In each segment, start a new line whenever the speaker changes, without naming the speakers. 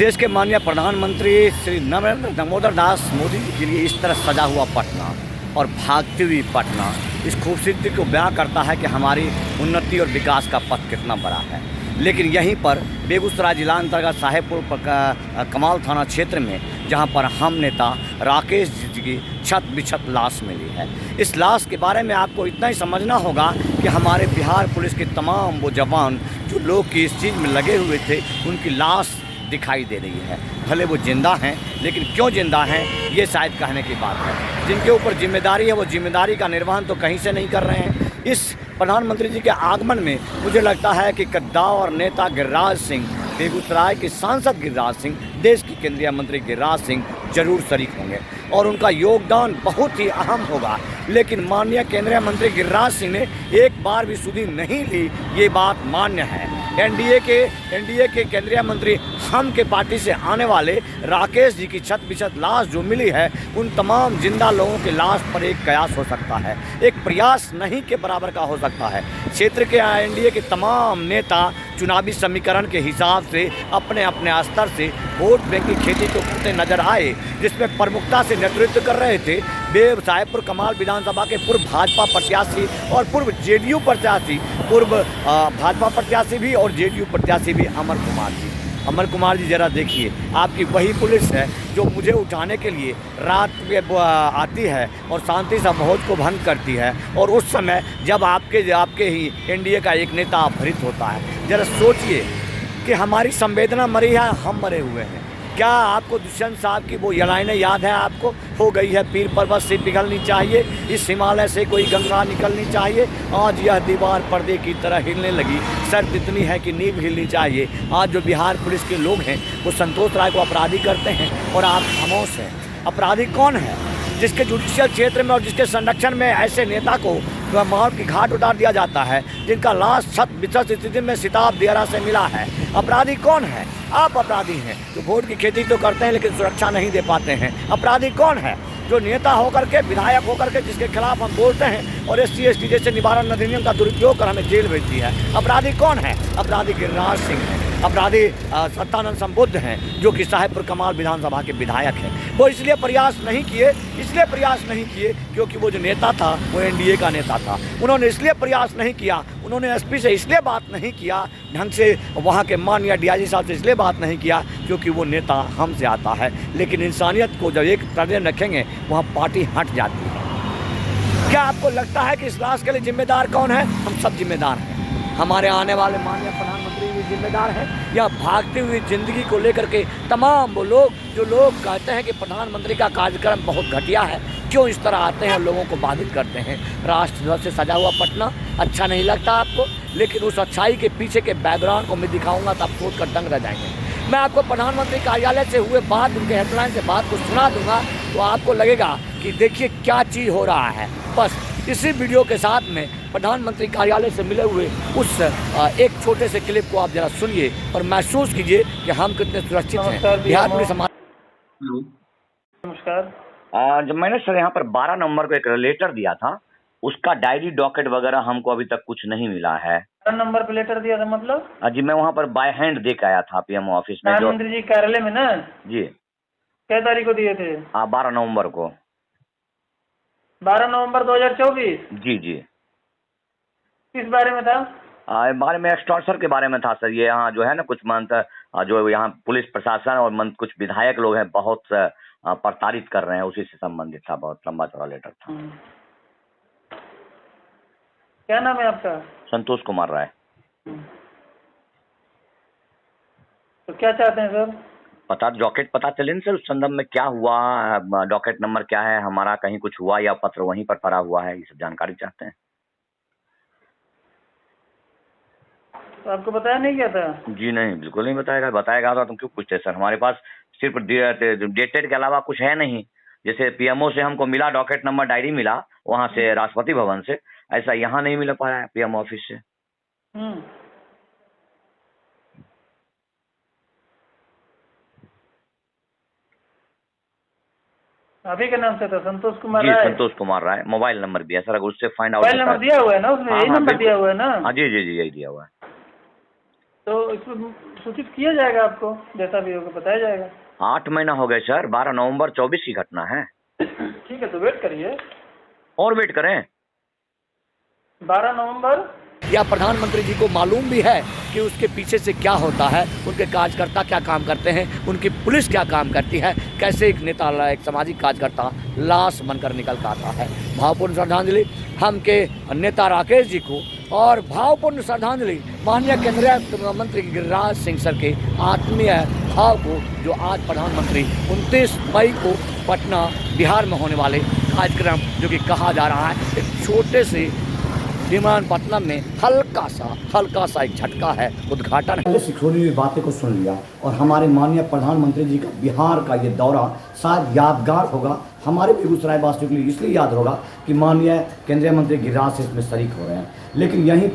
देश के माननीय प्रधानमंत्री श्री नरेंद्र दामोदर दास मोदी जी के लिए इस तरह सजा हुआ पटना और भागती हुई पटना इस खूबसूरती को बयां करता है कि हमारी उन्नति और विकास का पथ कितना बड़ा है। लेकिन यहीं पर बेगूसराय जिला अंतर्गत साहेबपुर कमाल थाना क्षेत्र में जहां पर हम नेता राकेश जी की छत बिछत लाश मिली है, इस लाश के बारे में आपको इतना ही समझना होगा कि हमारे बिहार पुलिस के तमाम वो जवान जो लोग की इस चीज़ में लगे हुए थे, उनकी लाश दिखाई दे रही है। भले वो जिंदा हैं, लेकिन क्यों जिंदा हैं ये शायद कहने की बात है। जिनके ऊपर जिम्मेदारी है वो जिम्मेदारी का निर्वहन तो कहीं से नहीं कर रहे हैं। इस प्रधानमंत्री जी के आगमन में मुझे लगता है कि कद्दावर नेता गिरिराज सिंह, बेगूसराय के सांसद गिरिराज सिंह, देश के केंद्रीय मंत्री गिरिराज सिंह जरूर शरीक होंगे और उनका योगदान बहुत ही अहम होगा। लेकिन माननीय केंद्रीय मंत्री गिरिराज सिंह ने एक बार भी सुधि नहीं ली, ये बात मान्य है। एनडीए के केंद्रीय मंत्री हम के पार्टी से आने वाले राकेश जी की छत बिछत लाश जो मिली है, उन तमाम जिंदा लोगों की लाश पर एक कयास हो सकता है, एक प्रयास नहीं के बराबर का हो सकता है। क्षेत्र के एनडीए के तमाम नेता चुनावी समीकरण के हिसाब से अपने अपने स्तर से वोट बैंक की खेती को करते नजर आए, जिसमें प्रमुखता से नेतृत्व कर रहे थे साहेबपुर कमाल विधानसभा के पूर्व भाजपा प्रत्याशी और पूर्व जेडीयू प्रत्याशी, पूर्व भाजपा प्रत्याशी भी और जेडीयू प्रत्याशी भी अमर कुमार जी। अमर कुमार जी जरा देखिए, आपकी वही पुलिस है जो मुझे उठाने के लिए रात में आती है और शांति से माहौल को भंग करती है, और उस समय जब आपके ही एनडीए का एक नेता अपहृत होता है। जरा सोचिए कि हमारी संवेदना मरी है, हम मरे हुए हैं। क्या आपको दुष्यंत साहब की वो लाइनें याद है? आपको हो गई है पीर पर्वत से पिघलनी चाहिए, इस हिमालय से कोई गंगा निकलनी चाहिए, आज यह दीवार पर्दे की तरह हिलने लगी, शर्त इतनी है कि नींव हिलनी चाहिए। आज जो बिहार पुलिस के लोग हैं वो संतोष राय को अपराधी करते हैं और आप खामोश हैं। अपराधी कौन है? जिसके जुडिशियल क्षेत्र में और जिसके संरक्षण में ऐसे नेता को मौत की घाट उतार दिया जाता है, जिनका लाश छत बिछत स्थिति में सिताब दियारा से मिला है। अपराधी कौन है? आप अपराधी हैं जो वोट की खेती तो करते हैं लेकिन सुरक्षा नहीं दे पाते हैं। अपराधी कौन है? जो नेता होकर के, विधायक होकर के, जिसके खिलाफ हम बोलते हैं और SC ST जैसे निवारण अधिनियम का दुरुपयोग कर हमें जेल भेजती है। अपराधी कौन है? अपराधी गिरिराज सिंह है। अपराधी सत्यानंद संबुद्ध हैं जो कि साहेबपुर कमाल विधानसभा के विधायक हैं। वो इसलिए प्रयास नहीं किए क्योंकि वो जो नेता था वो एनडीए का नेता था। उन्होंने इसलिए प्रयास नहीं किया, उन्होंने एसपी से इसलिए बात नहीं किया ढंग से, वहाँ के माननीय डीआईजी साहब से इसलिए बात नहीं किया क्योंकि वो नेता हमसे आता है। लेकिन इंसानियत को जब एक तरह रखेंगे वहाँ पार्टी हट जाती है। क्या आपको लगता है कि इस लाश के लिए जिम्मेदार कौन है? हम सब जिम्मेदार हैं। हमारे आने वाले माननीय प्रधानमंत्री भी जिम्मेदार हैं, या भागती हुई जिंदगी को लेकर के तमाम वो लोग जो लोग कहते हैं कि प्रधानमंत्री का कार्यक्रम बहुत घटिया है, क्यों इस तरह आते हैं और लोगों को बाधित करते हैं। राष्ट्रध्वज से सजा हुआ पटना अच्छा नहीं लगता आपको, लेकिन उस अच्छाई के पीछे के बैकग्राउंड को मैं दिखाऊंगा तो आप सोच कर दंग रह जाएंगे। मैं आपको प्रधानमंत्री कार्यालय से हुए बात, उनके हेडलाइन से बात को सुना दूंगा तो आपको लगेगा कि देखिए क्या चीज़ हो रहा है। बस इसी वीडियो के साथ में प्रधानमंत्री कार्यालय से मिले हुए उस एक छोटे से क्लिप को आप जरा सुनिए और महसूस कीजिए कि हम कितने सुरक्षित हैं। बिहार पुलिस हमारे।
नमस्कार।
जब मैंने सर यहाँ पर 12 नवंबर को एक लेटर दिया था, उसका डायरी डॉकेट वगैरह हमको अभी तक कुछ नहीं मिला है।
12 नंबर पे लेटर दिया था मतलब?
जी, मैं वहाँ पर बाय हैंड दे के आया था पीएमओ ऑफिस में।
प्रधानमंत्री जी कार्यालय में ना?
जी।
क्या तारीख को दिए थे?
12 नवंबर को।
12 नवंबर 2024?
जी जी।
किस बारे में था?
बारे में एक्सटॉर्शन के बारे में था सर। ये यहाँ जो है ना कुछ जो यहाँ पुलिस प्रशासन और कुछ विधायक लोग हैं बहुत प्रताड़ित कर रहे हैं, उसी से संबंधित था। बहुत लंबा चौड़ा लेटर था।
क्या नाम है आपका?
संतोष कुमार राय।
तो क्या चाहते हैं सर?
डॉकेट पता चले ना सर, उस संदर्भ में क्या हुआ, डॉकेट नंबर क्या है हमारा, कहीं कुछ हुआ या पत्र वहीं पर पड़ा हुआ है, ये सब जानकारी चाहते हैं।
तो आपको बताया नहीं क्या था?
जी नहीं, बिल्कुल नहीं बताएगा तो तुम क्यों पूछते सर? हमारे पास सिर्फ डेटेड के अलावा कुछ है नहीं। जैसे पीएमओ से हमको मिला डॉकेट नंबर, डायरी मिला वहां से राष्ट्रपति भवन से, ऐसा यहाँ नहीं मिल पाया है पीएमओ ऑफिस से।
आप ही के नाम से था? संतोष कुमार
जी,
राय?
संतोष कुमार राय। मोबाइल नंबर भी है सर, अगर उससे फाइंड आउट।
मोबाइल नंबर दिया हुआ है ना उसमें? यही नंबर दिया हुआ है ना?
हाँ जी, यही दिया हुआ है।
तो इसमें सूचित किया जाएगा आपको, जैसा भी होगा बताया जाएगा।
8 महीना हो गए सर, 12 नवंबर 24 की घटना है।
ठीक है, तो वेट करिए।
और वेट करें?
12 नवंबर।
या प्रधानमंत्री जी को मालूम भी है कि उसके पीछे से क्या होता है, उनके कार्यकर्ता क्या काम करते हैं, उनकी पुलिस क्या काम करती है, कैसे एक नेता, एक सामाजिक कार्यकर्ता लाश बनकर निकल कर आता है। भावपूर्ण श्रद्धांजलि हम के नेता राकेश जी को, और भावपूर्ण श्रद्धांजलि माननीय केंद्रीय मंत्री गिरिराज सिंह सर के आत्मीय भाव को, जो आज प्रधानमंत्री 29 मई को पटना बिहार में होने वाले कार्यक्रम, जो कि कहा जा रहा है एक छोटे से विमानपट्टनम में हल्का सा एक झटका है, उद्घाटन है। सिखोली हुई बातें को सुन लिया, और हमारे माननीय प्रधानमंत्री जी का बिहार का ये दौरा शायद यादगार होगा हमारे बेगूसराय वासियों के लिए, इसलिए याद होगा कि माननीय केंद्रीय मंत्री गिरिराज सिंह इसमें शरीक हो रहे हैं। लेकिन यहीं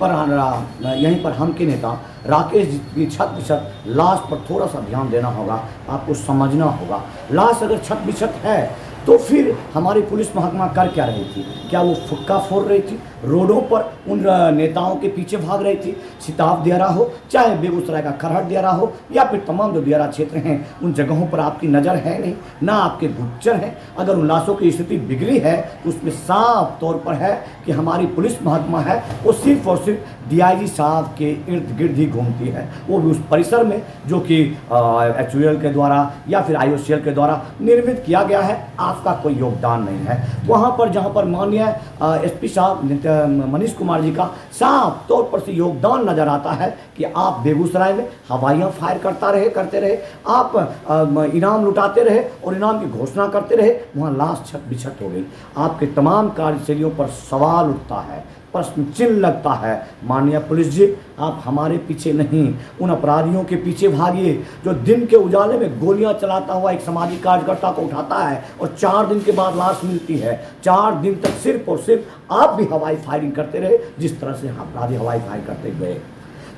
पर हम के नेता राकेश जी की छत बिछत लाश पर थोड़ा सा ध्यान देना होगा, आपको समझना होगा। लाश अगर छत बिछत है तो फिर हमारी पुलिस महकमा कर क्या रही थी? क्या वो फुक्का फोड़ रही थी, रोडों पर उन नेताओं के पीछे भाग रही थी? सिताब दियारा हो, चाहे बेगूसराय का खरहट दियारा हो, या फिर तमाम जो दियारा क्षेत्र हैं, उन जगहों पर आपकी नज़र है नहीं, ना आपके गुप्तचर हैं। अगर उन लाशों की स्थिति बिगड़ी है तो उसमें साफ तौर पर है कि हमारी पुलिस महकमा है वो सिर्फ और सिर्फ DIG साहब के इर्द गिर्द ही घूमती है, वो भी उस परिसर में जो कि HUL के द्वारा या फिर IOCL के द्वारा निर्मित किया गया है। आपका कोई योगदान नहीं है वहाँ पर, जहाँ पर माननीय SP साहब मनीष कुमार जी का साफ तौर पर से योगदान नजर आता है कि आप बेगूसराय में हवाइयाँ फायर करते रहे, आप इनाम लुटाते रहे और इनाम की घोषणा करते रहे, वहाँ लाश छत बिछत हो गई। आपके तमाम कार्यशैलियों पर सवाल उठता है, प्रश्न चिन्ह लगता है। माननीय पुलिस जी, आप हमारे पीछे नहीं, उन अपराधियों के पीछे भागिए जो दिन के उजाले में गोलियां चलाता हुआ एक सामाजिक कार्यकर्ता को उठाता है और 4 दिन के बाद लाश मिलती है। 4 दिन तक सिर्फ और सिर्फ आप भी हवाई फायरिंग करते रहे, जिस तरह से अपराधी हवाई फायर करते गए।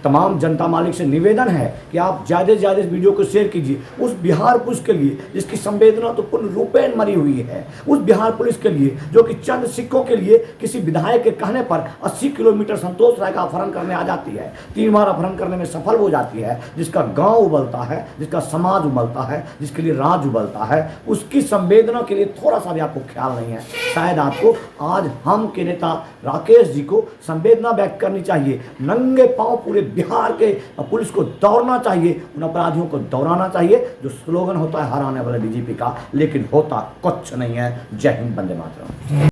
तमाम जनता मालिक से निवेदन है कि आप ज़्यादा से ज़्यादा इस वीडियो को शेयर कीजिए उस बिहार पुलिस के लिए जिसकी संवेदना तो पूर्ण रूपेण मरी हुई है, उस बिहार पुलिस के लिए जो कि चंद सिक्कों के लिए किसी विधायक के कहने पर 80 किलोमीटर संतोष राय का अपहरण करने आ जाती है, 3 बार अपहरण करने में सफल हो जाती है, जिसका गाँव उबलता है, जिसका समाज उबलता है, जिसके लिए राज उबलता है, उसकी संवेदना के लिए थोड़ा सा भी आपको ख्याल नहीं है। शायद आपको आज हम के नेता राकेश जी को संवेदना व्यक्त करनी चाहिए, नंगे पांव पूरे बिहार के पुलिस को दौड़ना चाहिए, उन अपराधियों को दौड़ाना चाहिए जो स्लोगन होता है हराने वाले DGP का, लेकिन होता कुछ नहीं है। जय हिंद, वंदे मातरम।